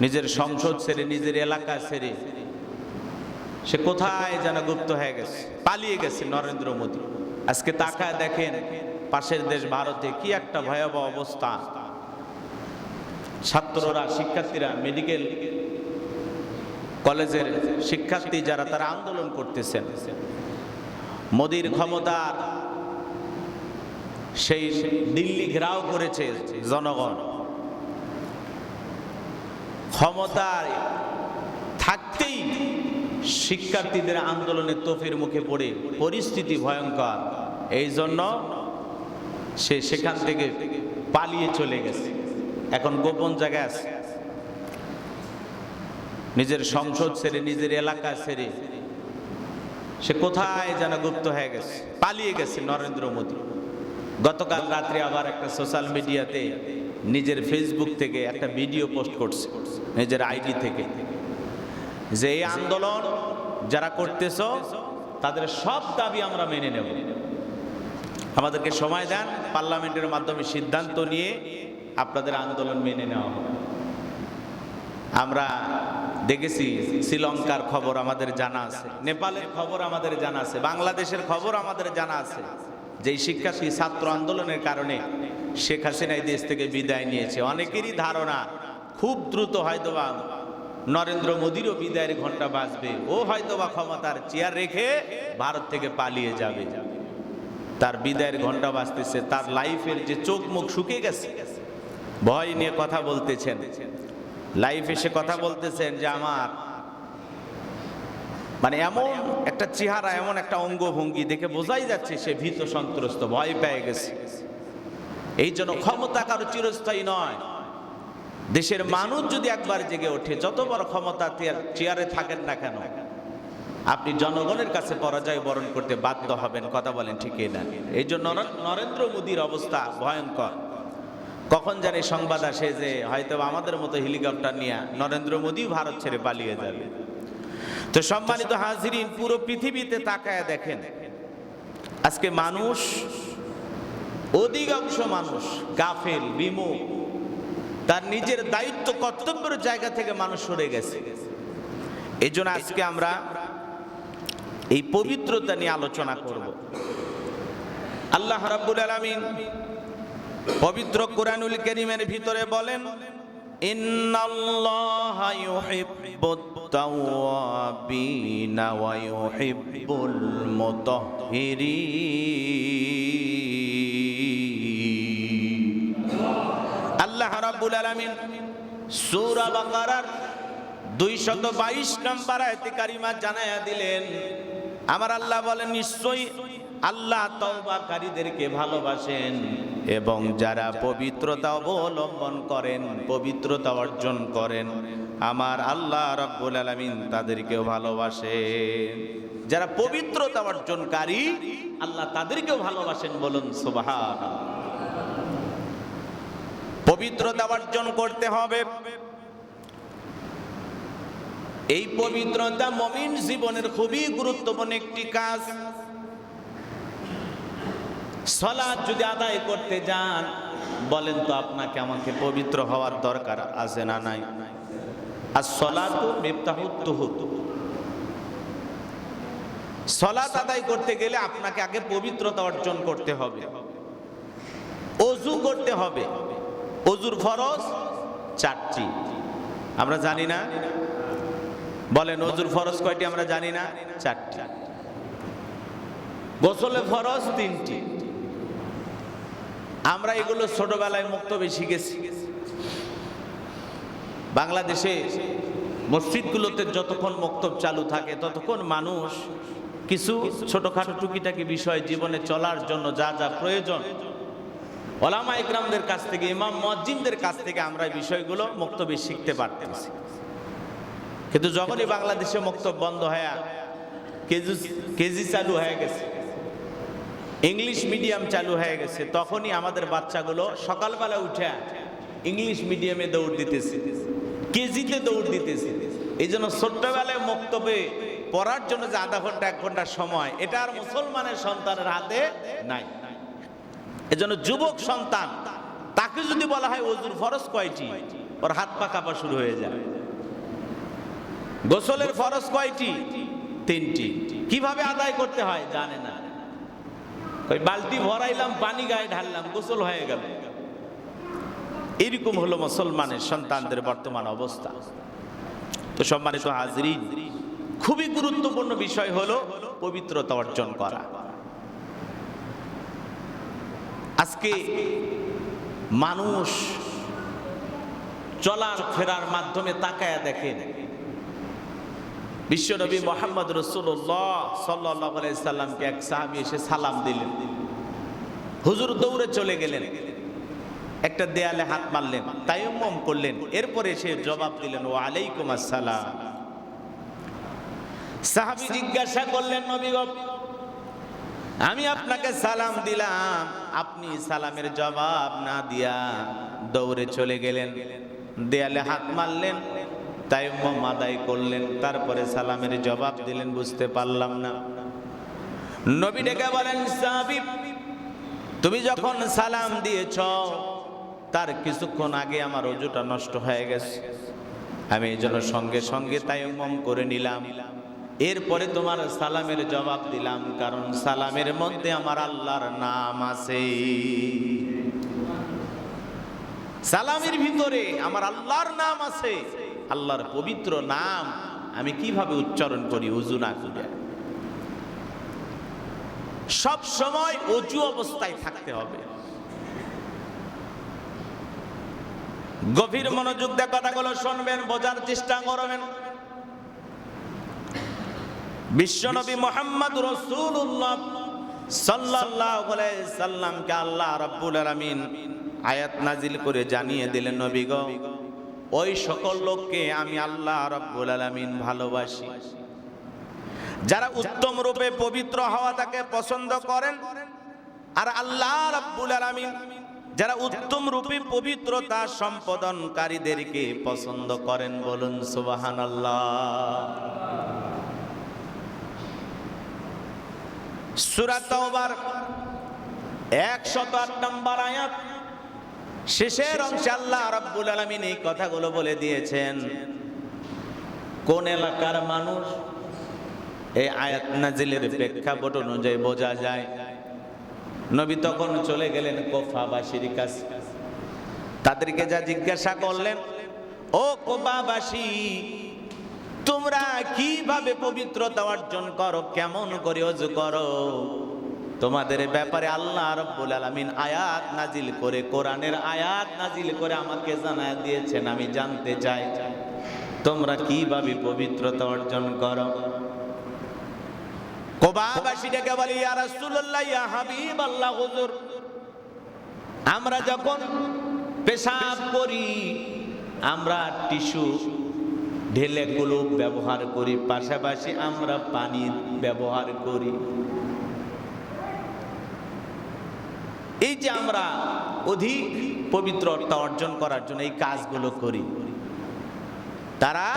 নিজের সংসদ ছেড়ে, নিজের এলাকা ছেড়ে সে কোথায় যেন গুপ্ত হয়ে গেছে, পালিয়ে গেছে নরেন্দ্র মোদী। আজকে তাকায় দেখেন পাশের দেশ ভারতে কি একটা ভয়াবহ অবস্থা। ছাত্ররা, শিক্ষার্থীরা, মেডিকেল কলেজের শিক্ষার্থী যারা, তারা আন্দোলন করতেছেন। মোদীর ক্ষমতার সেই দিল্লি ঘেরাও করেছে জনগণ। ক্ষমতায় থাকতেই শিক্ষার্থীদের আন্দোলনের তোপের মুখে পড়ে পরিস্থিতি ভয়ঙ্কর। এই জন্য সে সেখান থেকে পালিয়ে চলে গেছে, এখন গোপন জায়গায় আছে। নিজের সংসদ ছেড়ে, নিজের এলাকা ছেড়ে সে কোথায় যেন গুপ্ত হয়ে গেছে, পালিয়ে গেছে নরেন্দ্র মোদী। গতকাল রাত্রে আবার একটা সোশ্যাল মিডিয়াতে নিজের ফেসবুক থেকে একটা ভিডিও পোস্ট করছে, নিজের আইডি থেকে, যে এই আন্দোলন যারা করতেছ তাদের সব দাবি আমরা মেনে নেব, আমাদেরকে সময় দেন, পার্লামেন্টের মাধ্যমে সিদ্ধান্ত নিয়ে আপনাদের আন্দোলন মেনে নেওয়া হবে। আমরা দেখেছি শ্রীলঙ্কার খবর আমাদের জানা আছে, নেপালের খবর আমাদের জানা আছে, বাংলাদেশের খবর আমাদের জানা আছে, যে শিক্ষার্থী ছাত্র আন্দোলনের কারণে শেখ হাসিনা এই দেশ থেকে বিদায় নিয়েছে। অনেকেরই ধারণা খুব দ্রুত হয়তোবা নরেন্দ্র মোদীরও বিদায়ের ঘন্টা বাজবে, ও হয়তোবা ক্ষমতার চেয়ার রেখে ভারত থেকে পালিয়ে যাবে। তার বিদায়ের ঘন্টা বাজতেছে, তার লাইফের যে চোখ মুখ শুকিয়ে গেছে, ভয় নিয়ে কথা বলতেছেন, লাইফ এসে কথা বলতেছেন যে আমার মানে এমন একটা চেহারা, এমন একটা অঙ্গভঙ্গি দেখে বোঝাই যাচ্ছে সে ভীত সন্ত্রস্ত, ভয় পেয়ে গেছে। এই জন্য ক্ষমতা কারো চিরস্থায়ী নয়। দেশের মানুষ যদি একবার জেগে ওঠে, যত বড় ক্ষমতা চেয়ারে থাকেন না কেন, আপনি জনগণের কাছে পরাজয় বরণ করতে বাধ্য হবেন। কথা বলেন ঠিক না? এই জন্য নরেন্দ্র মোদীর অবস্থা ভয়ঙ্কর। কখন জানি সংবাদ আসে যে হয়তো আমাদের মতো হেলিকপ্টার নিয়ে নরেন্দ্র মোদী ভারত ছেড়ে পালিয়ে যাবে। তো সম্মানিত হাজিরিন, পুরো পৃথিবীতে তাকায় দেখেন, আজকে মানুষ, অধিকাংশ মানুষ গাফেল, বিমুখ, তার নিজের দায়িত্ব কর্তব্যের জায়গা থেকে মানুষ সরে গেছে। এই জন্য আজকে আমরা এই পবিত্রতা নিয়ে আলোচনা করব। আল্লাহ রাব্বুল আলামিন পবিত্র কোরআনুল কারীমের ভিতরে বলেন, ইন্নাল্লাহা ইউহিব্বুত তাওয়াবিনা ওয়া ইউহিব্বুল মুতাহহিরিন। আল্লাহ রাব্বুল আলামিন সূরা বাকারার 222 নম্বর আয়াতে কারিমা জানায়া দিলেন, আমার আল্লাহ বলেন, নিশ্চয়ই আল্লাহ তওবাকারীদেরকে ভালোবাসেন এবং যারা পবিত্রতা অবলম্বন করেন, পবিত্রতা অর্জন করেন, আমার আল্লাহ রাব্বুল আলামিন তাদেরকেও ভালোবাসেন। যারা পবিত্রতা অর্জনকারী, আল্লাহ তাদেরকেও ভালোবাসেন। বলুন সুবহানাল্লাহ। পবিত্রতা অর্জন করতে হবে। এই পবিত্রতা মুমিন জীবনের খুবই গুরুত্বপূর্ণ একটি কাজ। সালাত যদি আদায় করতে যান, বলেন তো আপনাকে আমাকে পবিত্র হওয়ার দরকার আছে না নাই? as-salatu মিফতাহুত তুহুর। সালাত আদায় করতে গেলে আপনাকে আগে পবিত্রতা অর্জন করতে হবে, ওযু করতে হবে। ওযুর ফরজ 4টি, আমরা জানি না? বলেন ওযুর ফরজ কয়টি আমরা জানি না? 4টি। গোসলের ফরজ 3টি। আমরা এগুলো ছোটবেলায় মুক্তবে শিখেছি। বাংলাদেশে মসজিদগুলোতে যতক্ষণ মুক্তব চালু থাকে ততক্ষণ মানুষ কিছু ছোটখাটো টুকিটাকি বিষয় জীবনে চলার জন্য যা যা প্রয়োজন, ওলামা ইকরামদের কাছ থেকে, ইমাম মুয়াজ্জিনদের কাছ থেকে আমরা এই বিষয়গুলো মুক্তবে শিখতে পারতেছি। কিন্তু যখনই বাংলাদেশে মুক্তব বন্ধ হয়ে কেজি চালু হয়ে গেছে, ইংলিশ মিডিয়াম চালু হয়ে গেছে, তখনই আমাদের বাচ্চাগুলো সকালবেলা উঠে ইংলিশ মিডিয়ামে দৌড় দিতেছে, কেজিতে দৌড় দিতেছে। এই জন্য ছোট্টবেলায় মুক্তবে পড়ার জন্য যে আধা ঘন্টা 1 ঘন্টা সময়, এটা আর মুসলমানের সন্তানের হাতে নাই। এজন্য যুবক সন্তান, তাকে যদি বলা হয় ওযুর ফরজ কয়টি, ওর হাত পা কাঁপা শুরু হয়ে যায়। গোসলের ফরজ কয়টি? 3টি। কিভাবে আদায় করতে হয় জানে না। ওই বালতি ভরাইলাম, পানি গায়ে ঢাললাম, গোসল হয়ে গেল। এরকম হলো মুসলমানের সন্তানদের বর্তমান অবস্থা। তো সম্মানিত হাজরিন, খুবই গুরুত্বপূর্ণ বিষয় হলো পবিত্রতা অর্জন করা। আজকে মানুষ চলার ফেরার মাধ্যমে তাকায়া দেখেন, বিশ্বনবী মুহাম্মদ রাসূলুল্লাহ সাল্লাল্লাহু আলাইহি সাল্লামকে এক সাহাবী এসে সালাম দিলেন। হুজুর দৌড়ে চলে গেলেন, একটা দেয়ালে হাত মারলেন, তায়াম্মুম করলেন, এরপরে সে জবাব দিলেন ওয়া আলাইকুম আসসালাম। সাহাবী জিজ্ঞাসা করলেন, নবী গো, আমি আপনাকে সালাম দিলাম, আপনি সালামের জবাব না দিয়া দৌড়ে চলে গেলেন, দেয়ালে হাত মারলেন, তায়াম্মুম আদায় করলেন, তারপরে সালামের জবাব দিলেন, বুঝতে পারলাম না। নবী ডেকে বলেন, সাহাবী, তুমি যখন সালাম দিয়েছ তার কিছুক্ষণ আগে আমার ওযুটা নষ্ট হয়ে গেছে, আমি এই জন্য সঙ্গে সঙ্গে তায়াম্মুম করে নিলাম, এরপরে তোমার সালামের জবাব দিলাম, কারণ সালামের মধ্যে আমার আল্লাহর নাম আছে। সালামের ভিতরে আমার আল্লাহর নাম আছে। আল্লাহর পবিত্র নাম আমি কিভাবে উচ্চারণ করি ওযু না করে? সব সময় ওযু অবস্থায় থাকতে হবে। গভীর মনোযোগ দিয়ে কথাগুলো শুনবেন, বোঝার চেষ্টা করবেন। বিশ্বনবী মুহাম্মদ রাসূলুল্লাহ সাল্লাল্লাহু আলাইহি সাল্লামকে আল্লাহ রাব্বুল আলামিন আয়াত নাজিল করে জানিয়ে দিলেন, নবী গো, ওই সকল লোককে আমি আল্লাহ রাব্বুল আলামিন ভালোবাসি যারা উত্তম রূপে পবিত্র হওয়া তাকে পছন্দ করেন, আর আল্লাহ রাব্বুল আলামিন যারা উত্তম রূপে পবিত্রতা সম্পাদনকারীদেরকে পছন্দ করেন। বলুন সুবহানাল্লাহ। সূরা তাওবার 108 নম্বর আয়াত শেষের অংশে আল্লাহ রাব্বুল আলামিন এই কথাগুলো বলে দিয়েছেন। কোন এলাকার মানুষ এই আয়াত নাজিলের প্রেক্ষাপট অনুযায়ী বোঝা যায়। নবী তখন চলে গেলেন কুফাবাসীর কাছে, তাদেরকে যা জিজ্ঞাসা করলেন, ও কুফাবাসী, তোমরা কিভাবে পবিত্রতা অর্জন করো, কেমন করে ওযু করো? তোমাদের ব্যাপারে আল্লাহ রাব্বুল আলামিন আয়াত নাজিল করে, কোরআনের আয়াত নাজিল করে আমাকে জানায় দিয়েছেন। আমি জানতে চাই তোমরা কিভাবে পবিত্রতা অর্জন করো। কুফাবাসী ডেকে বলে, ইয়া রাসূলুল্লাহ, ইয়া হাবিবাল্লাহ, হুজুর, আমরা যখন পেশাব করি আমরা টিস্যু ঢেলে কুলুপ ব্যবহার করি, পাশাপাশি আমরা পানি ব্যবহার করি। এই যে আমরা অধিক পবিত্রতা অর্জন করার জন্য এই কাজগুলো করি, তারা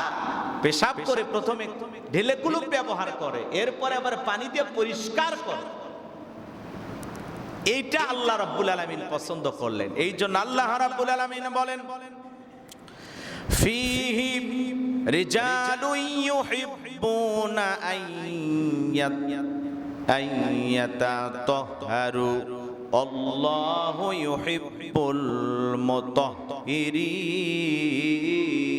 পেশাব করে প্রথমে ঢেলে কুলুপ ব্যবহার করে, এরপরে আবার পানি দিয়ে পরিষ্কার করে। এইটা আল্লাহ রাব্বুল আলামিন পছন্দ করলেন। এই জন্য আল্লাহ রাব্বুল আলামিন বলেন, ফীহি রিজালুন ইউহিব্বুনা আইয়াতাতাহহারু আল্লাহু ইউহিব্বুল মুতাহহিরিন।